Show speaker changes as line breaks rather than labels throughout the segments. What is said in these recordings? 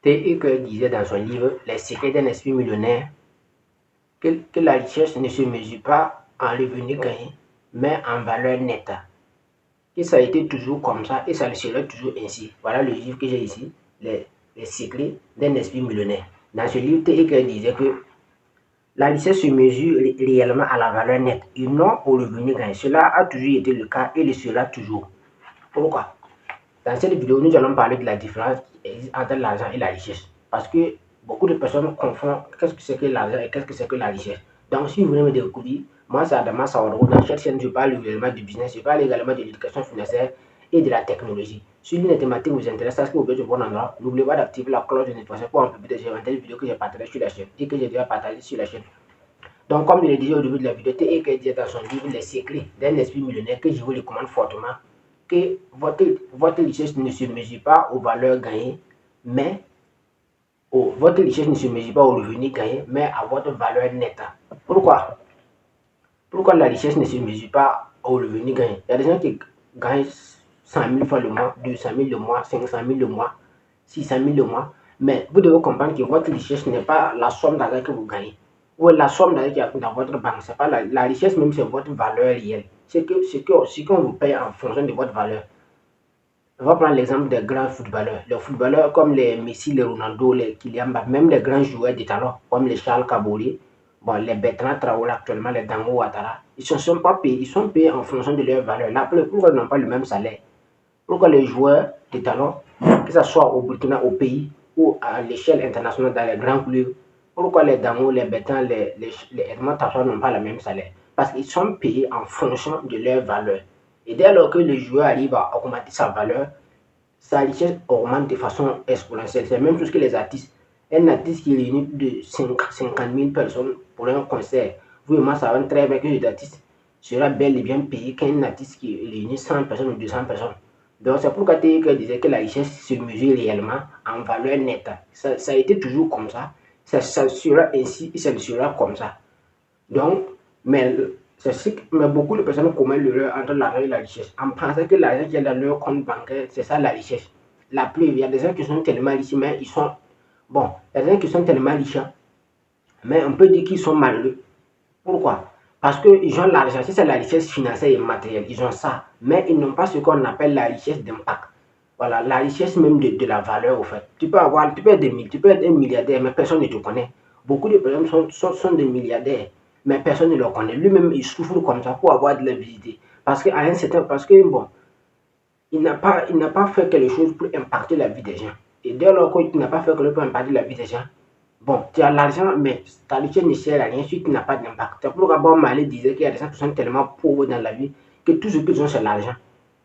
T.E.K. disait dans son livre Les secrets d'un esprit millionnaire que la richesse ne se mesure pas en revenu gagné, mais en valeur nette. Et ça a été toujours comme ça et ça le sera toujours ainsi. Voilà le livre que j'ai ici, les secrets d'un esprit millionnaire. Dans ce livre, T.E.K. disait que la richesse se mesure réellement à la valeur nette et non au revenu gagné. Cela a toujours été le cas et le sera toujours. Pourquoi? Dans cette vidéo, nous allons parler de la différence qui existe entre l'argent et la richesse. Parce que beaucoup de personnes confondent qu'est-ce que c'est que l'argent et qu'est-ce que c'est que la richesse. Donc, si vous voulez me découvrir, moi, c'est Adama Sawadro. Dans cette chaîne, je parle également du business, je parle également de l'éducation financière et de la technologie. Si l'une des thématiques vous intéresse, sachez que vous êtes au bon endroit. N'oubliez pas d'activer la cloche de notification pour en publier des éventuelles vidéos que j'ai partagées sur la chaîne et que j'ai déjà partagées sur la chaîne. Donc, comme je l'ai dit au début de la vidéo, T.E.K. dit dans son livre Les secrets d'un esprit millionnaire que je vous recommande fortement que votre richesse ne se mesure pas aux valeurs gagnées, mais votre richesse ne se mesure pas aux revenus gagnés, mais à votre valeur nette. Pourquoi? Pourquoi la richesse ne se mesure pas aux revenus gagnés? Il y a des gens qui gagnent 100 000 fois le mois, 200 000 le mois, 500 000 le mois, 600 000 le mois, mais vous devez comprendre que votre richesse n'est pas la somme d'argent que vous gagnez, ou la somme d'argent qui est dans votre banque. C'est pas la richesse même, c'est votre valeur réelle. C'est ce qu'on vous paye en fonction de votre valeur. On va prendre l'exemple des grands footballeurs. Les footballeurs comme les Messi, les Ronaldo, les Kylian Mbappé, même les grands joueurs de talent comme les Charles Kabori, bon, les Bertrand Traoré actuellement, les Dango Ouattara, ils ne sont pas payés, ils sont payés en fonction de leur valeur. Là, pourquoi ils n'ont pas le même salaire? Pourquoi les joueurs de talent, que ce soit au Burkina, au pays ou à l'échelle internationale dans les grands clubs, pourquoi les Dango, les Bertrand, les Edmond Tassar n'ont pas le même salaire? Parce qu'ils sont payés en fonction de leur valeur. Et dès lors que le joueur arrive à augmenter sa valeur, sa richesse augmente de façon exponentielle. C'est la même chose que les artistes. Un artiste qui réunit plus de 50 000 personnes pour un concert, vous et moi savons très bien que l'artiste sera bel et bien payé qu'un artiste qui réunit 100 personnes ou 200 personnes. Donc c'est pourquoi TK disait que la richesse se mesure réellement en valeur nette. Ça a été toujours comme ça. Ça sera ainsi et ça sera comme ça. Donc, mais beaucoup de personnes commettent l'erreur entre l'argent et la richesse en pensant que l'argent qui est dans leur compte bancaire, c'est ça la richesse. La preuve, il y a des gens qui sont tellement riches, mais ils sont. Bon, il y a des gens qui sont tellement riches, mais on peut dire qu'ils sont malheureux. Pourquoi? Parce qu'ils ont l'argent, si c'est la richesse financière et matérielle, ils ont ça, mais ils n'ont pas ce qu'on appelle la richesse d'impact. Voilà, la richesse même de la valeur, au fait. Tu peux être un milliardaire, mais personne ne te connaît. Beaucoup de personnes sont des milliardaires, mais personne ne le connaît. Lui-même, il souffre comme ça pour avoir de la visibilité. Parce que bon, il n'a pas fait quelque chose pour impacter la vie des gens. Et dès lors qu'il n'a pas fait quelque chose pour impacter la vie des gens, bon, tu as l'argent, mais ta richesse ne sert à rien si tu n'as pas d'impact. C'est pourquoi Bob Marley disait qu'il y a des gens qui sont tellement pauvres dans la vie que tout ce qu'ils ont, c'est l'argent.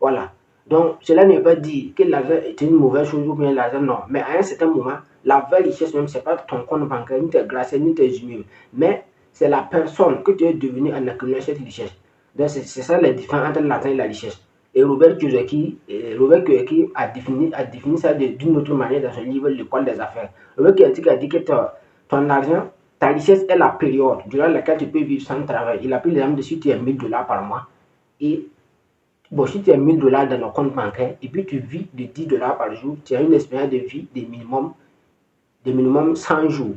Voilà. Donc, cela ne veut pas dire que l'argent est une mauvaise chose ou bien l'argent, non. Mais à un certain moment, la vraie richesse même, ce n'est pas ton compte bancaire, ni tes grâces, ni tes immeubles. Mais c'est la personne que tu es devenu en accumulant cette richesse. Donc, c'est ça la différence entre l'argent et la richesse. Et Robert Kiyosaki a défini ça d'une autre manière dans son livre L'école des affaires. Robert Kiyosaki a dit que ton argent, ta richesse est la période durant laquelle tu peux vivre sans travail. Il a pris l'exemple de si tu as 1000 dollars par mois. Et bon, si tu as 1000 dollars dans ton compte bancaire et puis tu vis de 10 dollars par jour, tu as une espérance de vie de minimum 100 jours.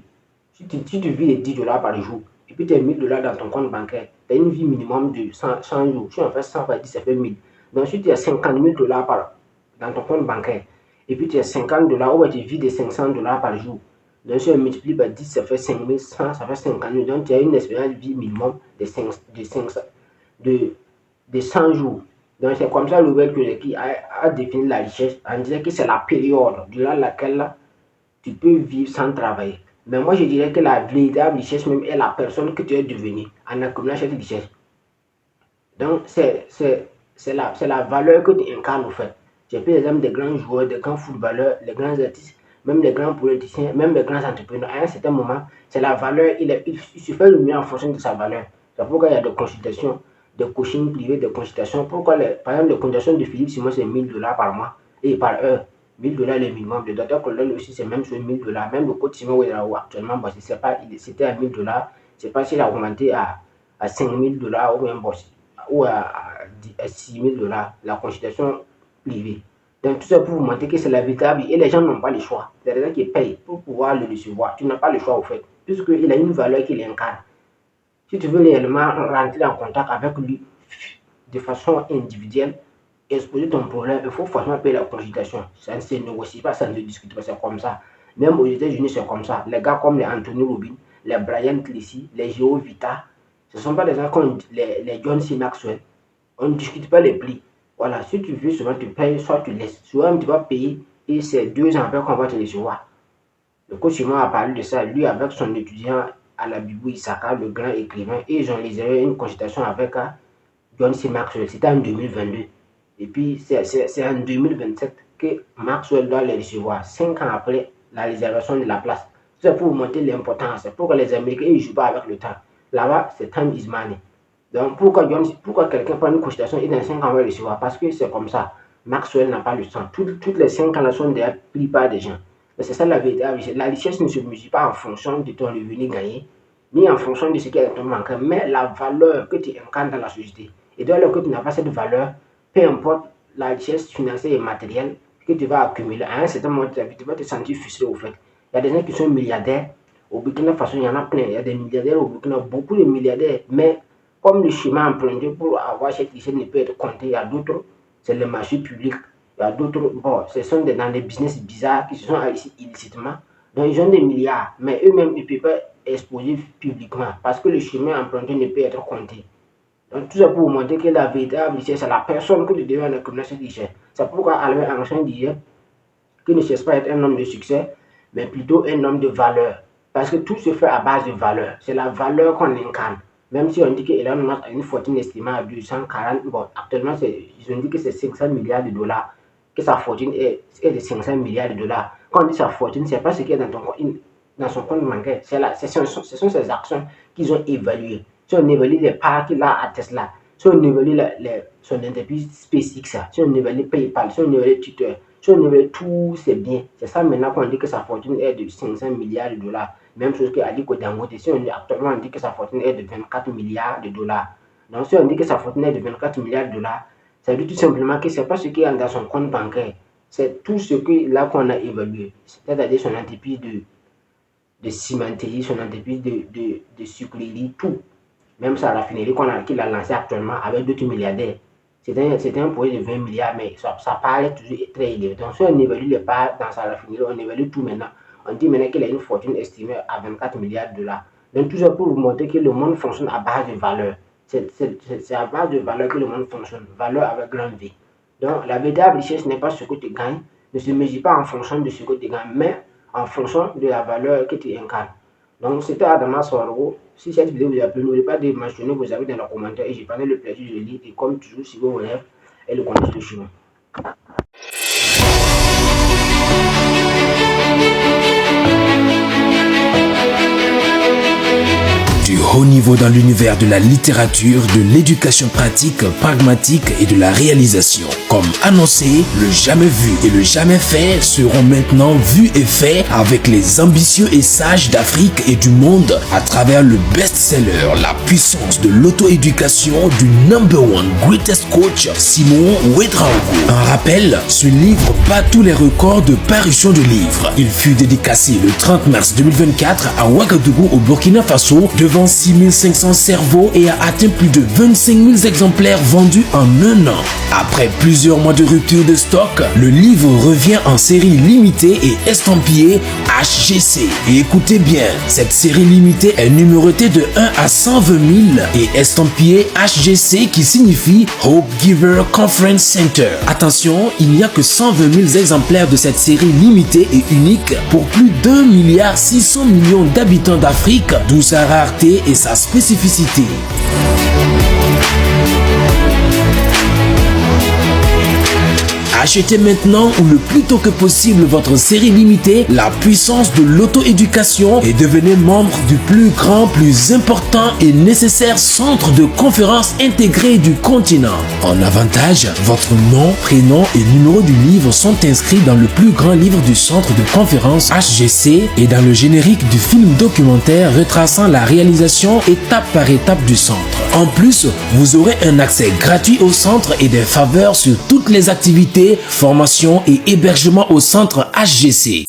Si tu vis de 10 dollars par jour et puis tu as 1000 dollars dans ton compte bancaire, tu as une vie minimum de 100 jours. Si on fait 100 par 10, ça fait 1000. Donc, si tu as 50 000 dollars dans ton compte bancaire et puis tu as 50 dollars ou tu vis de 500 dollars par jour, donc si on multiplie par 10, ça fait 5100, ça fait 50 000. Donc, tu as une espérance de vie minimum de 100 jours. Donc, c'est comme ça le qui a défini la richesse en disant que c'est la période durant laquelle tu peux vivre sans travailler. Mais moi, je dirais que la véritable richesse même est la personne que tu es devenue en accumulant cette richesse. Donc, c'est la valeur que tu incarnes, au fait. J'ai pris l'exemple des grands joueurs, des grands footballeurs, les grands artistes, même les grands politiciens, même les grands entrepreneurs. À un certain moment, c'est la valeur, il se fait le mieux en fonction de sa valeur. C'est pourquoi il y a des consultations, des coachings privés, des consultations. Pourquoi, par exemple, les consultations de Philippe Simon, c'est 1000 dollars par mois et par heure. 1000 dollars le minimum. Le docteur Colonel aussi, c'est même sur 1000 dollars. Même le coach Simon Ouedraogo, actuellement, bon, c'était à 1000 dollars. Je ne sais pas s'il a augmenté à 5000 dollars ou même bon, ou à 6 000 dollars la consultation privée. Donc tout ça pour vous montrer que c'est la véritable et les gens n'ont pas le choix. C'est les gens qui payent pour pouvoir le recevoir. Tu n'as pas le choix au fait, puisqu'il a une valeur qu'il incarne. Si tu veux réellement rentrer en contact avec lui de façon individuelle, exposer ton problème, il faut forcément payer la consultation. Ça ne se négocie pas, ça ne se discute pas, c'est comme ça. Même aux États-Unis, c'est comme ça. Les gars comme les Anthony Robbins, les Brian Tracy, les Geo Vita, ce ne sont pas des gens comme les John C. Maxwell. On ne discute pas les prix. Voilà, si tu veux souvent tu payes, soit tu laisses. Souvent tu vas payer et c'est 2 ans après qu'on va te recevoir. Le coach a parlé de ça, lui avec son étudiant à la Bibou Issaka, le grand écrivain, et ils ont réservé une consultation avec John C. Maxwell. C'était en 2022. Et puis c'est en 2027 que Maxwell doit les recevoir, 5 ans après la réservation de la place. C'est pour vous montrer l'importance, c'est pour que les Américains ne jouent pas avec le temps. Là-bas, c'est time is money. Donc pourquoi quelqu'un prend une consultation et dans 5 ans va le recevoir? Parce que c'est comme ça. Maxwell n'a pas le temps. Toutes les 5 ans là sont déjà pris par des gens. C'est ça la vérité. La richesse ne se mesure pas en fonction de ton revenu gagné, ni en fonction de ce qui est dans ton banque, mais la valeur que tu incarnes dans la société. Et dès lors que tu n'as pas cette valeur, peu importe la richesse financière et matérielle que tu vas accumuler, à un certain moment de ta vie, tu vas te sentir frustré au fait. Il y a des gens qui sont milliardaires. Au Burkina Faso, il y en a plein. Il y a des milliardaires au Burkina, beaucoup de milliardaires. Mais comme le chemin emprunté pour avoir cette richesse ne peut être compté, il y a d'autres, c'est le marché public. Il y a d'autres, bon, ce sont dans des business bizarres qui se sont enrichis illicitement. Donc, ils ont des milliards, mais eux-mêmes, ils ne peuvent pas exposer publiquement parce que le chemin emprunté ne peut être compté. Donc, tout ça pour vous montrer que la véritable richesse, c'est la personne que tu deviens en accumulant cette richesse. C'est pourquoi Albert Einstein disait qu'il ne cherche pas à être un homme de succès, mais plutôt un homme de valeur. Parce que tout se fait à base de valeur. C'est la valeur qu'on incarne. Même si on dit qu'Elon Musk a une fortune estimée à 240, bon, actuellement, ils ont dit que c'est 500 milliards de dollars, que sa fortune est de 500 milliards de dollars. Quand on dit sa fortune, ce n'est pas ce qui est dans son compte bancaire, ce sont ses actions qu'ils ont évaluées. Si on évalue les parts qu'il a à Tesla, si on évalue son entreprise SpaceX, si on évalue PayPal, si on évalue Twitter, si on évalue tous ses biens, c'est ça maintenant qu'on dit que sa fortune est de 500 milliards de dollars. Même chose que Aliko Dangote, si actuellement on dit que sa fortune est de 24 milliards de dollars. Donc si on dit que sa fortune est de 24 milliards de dollars, ça veut dire tout simplement que ce n'est pas ce qui est dans son compte bancaire, c'est tout ce qu'on a évalué. C'est-à-dire son entreprise de cimenterie, son entreprise de sucrerie, tout. Même sa raffinerie qu'il a lancée actuellement avec d'autres milliardaires. C'était un projet de 20 milliards, mais ça paraît toujours très élevé. Donc si on évalue les parts dans sa raffinerie, on évalue tout maintenant. On dit maintenant qu'il a une fortune estimée à 24 milliards de dollars. Donc tout ça pour vous montrer que le monde fonctionne à base de valeur. C'est à base de valeur que le monde fonctionne. Valeur avec grand V. Donc la véritable richesse n'est pas ce que tu gagnes, ne se mesure pas en fonction de ce que tu gagnes, mais en fonction de la valeur que tu incarnes. Donc c'était Adama Soro. Si cette vidéo vous a plu, n'oubliez pas de mentionner vos avis dans les commentaires et j'ai pris le plaisir de lire et comme toujours si vous voulez et le contexte de chemin.
Du haut niveau dans l'univers de la littérature, de l'éducation pratique, pragmatique et de la réalisation. Comme annoncé, le jamais vu et le jamais fait seront maintenant vus et faits avec les ambitieux et sages d'Afrique et du monde à travers le best-seller La puissance de l'auto-éducation du #1 greatest coach Simon Ouedraogo. Un rappel, ce livre bat tous les records de parution de livres. Il fut dédicacé le 30 mars 2024 à Ouagadougou au Burkina Faso devant 6500 cerveaux et a atteint plus de 25 000 exemplaires vendus en un an. Après plusieurs mois de rupture de stock, le livre revient en série limitée et estampillée HGC. Et écoutez bien, cette série limitée est numérotée de 1 à 120 000 et estampillée HGC qui signifie Hope Giver Conference Center. Attention, il n'y a que 120 000 exemplaires de cette série limitée et unique pour plus d'1,6 milliard d'habitants d'Afrique, d'où sa rareté et sa spécificité. Achetez maintenant ou le plus tôt que possible votre série limitée La puissance de l'auto-éducation et devenez membre du plus grand, plus important et nécessaire centre de conférences intégré du continent. En avantage, votre nom, prénom et numéro du livre sont inscrits dans le plus grand livre du centre de conférences HGC et dans le générique du film documentaire retraçant la réalisation étape par étape du centre. En plus, vous aurez un accès gratuit au centre et des faveurs sur toutes les activités santé, formation et hébergement au centre HGC.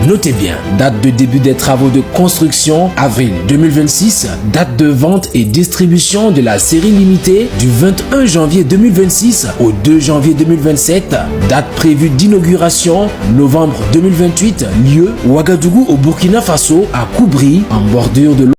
Notez bien, date de début des travaux de construction, avril 2026, date de vente et distribution de la série limitée du 21 janvier 2026 au 2 janvier 2027, date prévue d'inauguration, novembre 2028, lieu Ouagadougou au Burkina Faso, à Koubri, en bordure de